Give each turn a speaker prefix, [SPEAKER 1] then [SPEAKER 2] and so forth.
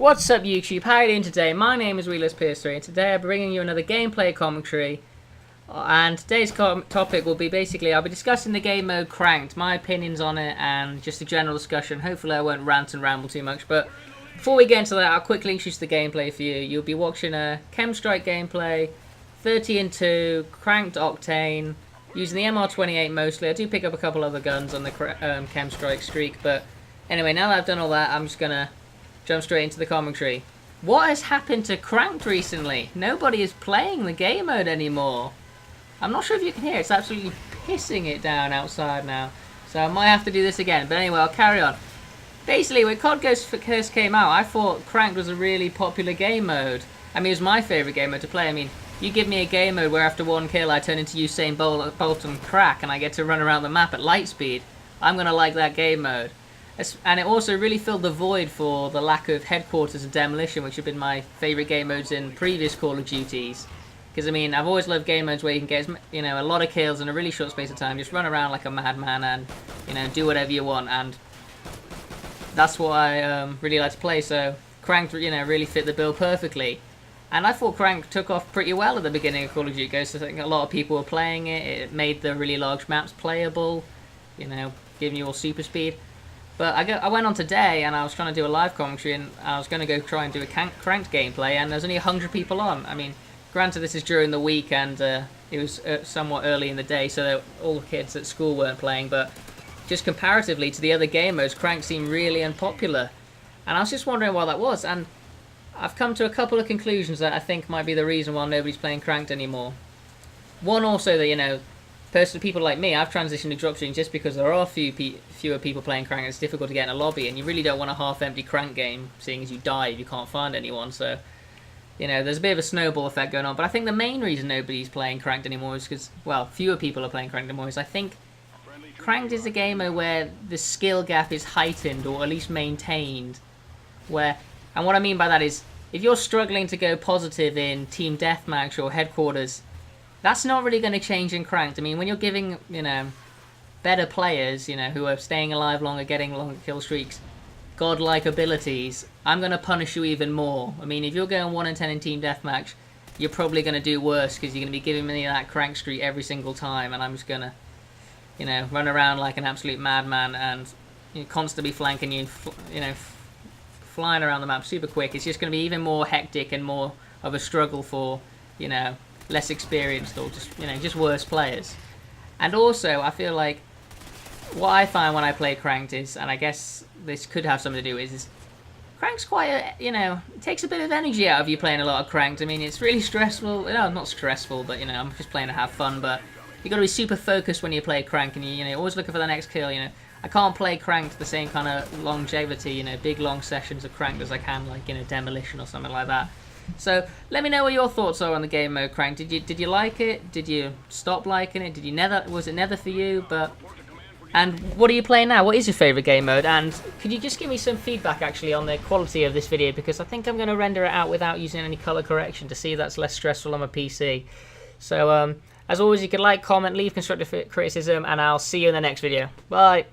[SPEAKER 1] What's up YouTube, how are you doing today? My name is WheelersPS3 and today I'm bringing you another gameplay commentary. And today's topic will be basically, I'll be discussing the game mode Cranked, my opinions on it and just a general discussion. Hopefully I won't rant and ramble too much, but before we get into that, I'll quickly introduce the gameplay for you. You'll be watching a KEM Strike gameplay, 30 and 2, Cranked Octane, using the MR28 mostly. I do pick up a couple other guns on the KEM Strike streak, but anyway, now that I've done all that, I'm just going to jump straight into the commentary. What has happened to Cranked recently? Nobody is playing the game mode anymore. I'm not sure if you can hear, it's absolutely pissing it down outside now. So I might have to do this again, but anyway, I'll carry on. Basically, when COD first came out, I thought Cranked was a really popular game mode. I mean, it was my favourite game mode to play. I mean, you give me a game mode where after one kill I turn into Usain Bolt and crack and I get to run around the map at light speed, I'm going to like that game mode. And it also really filled the void for the lack of Headquarters and Demolition, which have been my favourite game modes in previous Call of Duties. Because, I mean, I've always loved game modes where you can get, you know, a lot of kills in a really short space of time, just run around like a madman and, you know, do whatever you want. And that's what I really like to play. So Cranked, you know, really fit the bill perfectly. And I thought Cranked took off pretty well at the beginning of Call of Duty Ghosts. I think a lot of people were playing it. It made the really large maps playable, you know, giving you all super speed. But I went on today and I was trying to do a live commentary and I was going to go try and do a Cranked gameplay and there's only 100 people on. I mean, granted this is during the week and it was somewhat early in the day, so all the kids at school weren't playing, but just comparatively to the other game modes, Cranked seemed really unpopular. And I was just wondering why that was, and I've come to a couple of conclusions that I think might be the reason why nobody's playing Cranked anymore. One also that, you know, personally, people like me, I've transitioned to dropshooting just because there are fewer people playing Crank. It's difficult to get in a lobby, and you really don't want a half-empty Crank game, seeing as you die if you can't find anyone. So, you know, there's a bit of a snowball effect going on. But I think the main reason nobody's playing Cranked anymore is because, well, fewer people are playing Cranked anymore. Is I think Cranked is a game where the skill gap is heightened, or at least maintained. And what I mean by that is, if you're struggling to go positive in Team Deathmatch or Headquarters, that's not really going to change in Cranked. I mean, when you're giving, you know, better players, you know, who are staying alive longer, getting longer kill streaks, godlike abilities, I'm going to punish you even more. I mean, if you're going 1 in 10 in Team Deathmatch, you're probably going to do worse because you're going to be giving me that Crank streak every single time, and I'm just going to, you know, run around like an absolute madman and, you know, constantly flanking you, you know, flying around the map super quick. It's just going to be even more hectic and more of a struggle for, you know, less experienced or just, you know, just worse players. And also, I feel like what I find when I play Cranked is, and I guess this could have something to do with, is Cranked's quite a, you know, it takes a bit of energy out of you playing a lot of Cranked. I mean, it's really stressful. No, not stressful, but, you know, I'm just playing to have fun. But you got to be super focused when you play Crank, and you know, always looking for the next kill. You know, I can't play Cranked the same kind of longevity, you know, big long sessions of Cranked as I can, like, you know, Demolition or something like that. So let me know what your thoughts are on the game mode Cranked. Did you like it? Did you stop liking it? Did you never? Was it never for you? And what are you playing now? What is your favourite game mode? And could you just give me some feedback actually on the quality of this video, because I think I'm going to render it out without using any colour correction to see if that's less stressful on my PC. So as always, you can like, comment, leave constructive criticism, and I'll see you in the next video. Bye.